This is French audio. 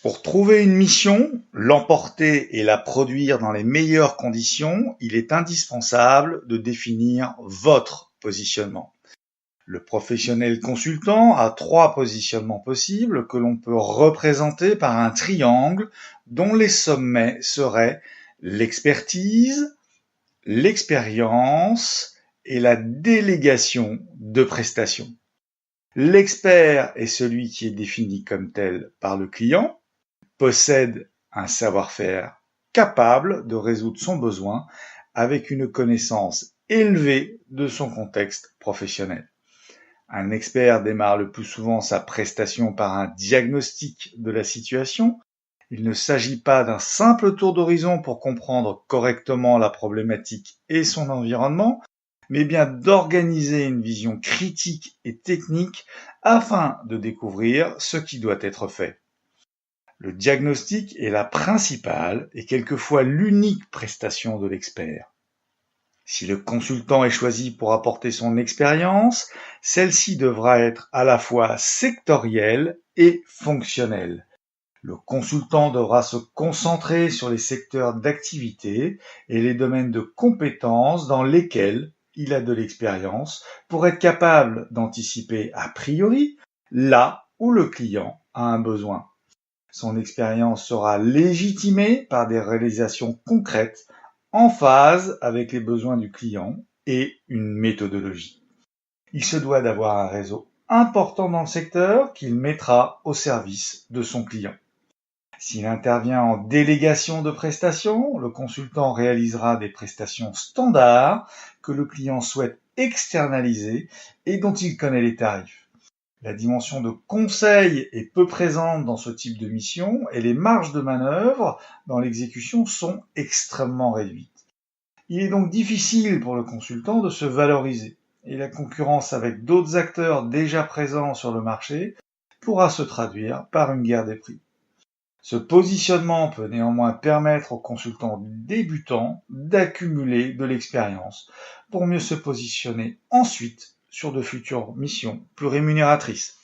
Pour trouver une mission, l'emporter et la produire dans les meilleures conditions, il est indispensable de définir votre positionnement. Le professionnel consultant a 3 positionnements possibles que l'on peut représenter par un triangle dont les sommets seraient l'expertise, l'expérience et la délégation de prestations. L'expert est celui qui est défini comme tel par le client, possède un savoir-faire capable de résoudre son besoin avec une connaissance élevée de son contexte professionnel. Un expert démarre le plus souvent sa prestation par un diagnostic de la situation. Il ne s'agit pas d'un simple tour d'horizon pour comprendre correctement la problématique et son environnement, mais bien d'organiser une vision critique et technique afin de découvrir ce qui doit être fait. Le diagnostic est la principale et quelquefois l'unique prestation de l'expert. Si le consultant est choisi pour apporter son expérience, celle-ci devra être à la fois sectorielle et fonctionnelle. Le consultant devra se concentrer sur les secteurs d'activité et les domaines de compétences dans lesquels il a de l'expérience pour être capable d'anticiper a priori là où le client a un besoin. Son expérience sera légitimée par des réalisations concrètes en phase avec les besoins du client et une méthodologie. Il se doit d'avoir un réseau important dans le secteur qu'il mettra au service de son client. S'il intervient en délégation de prestations, le consultant réalisera des prestations standards que le client souhaite externaliser et dont il connaît les tarifs. La dimension de conseil est peu présente dans ce type de mission et les marges de manœuvre dans l'exécution sont extrêmement réduites. Il est donc difficile pour le consultant de se valoriser et la concurrence avec d'autres acteurs déjà présents sur le marché pourra se traduire par une guerre des prix. Ce positionnement peut néanmoins permettre aux consultants débutants d'accumuler de l'expérience pour mieux se positionner ensuite sur de futures missions plus rémunératrices.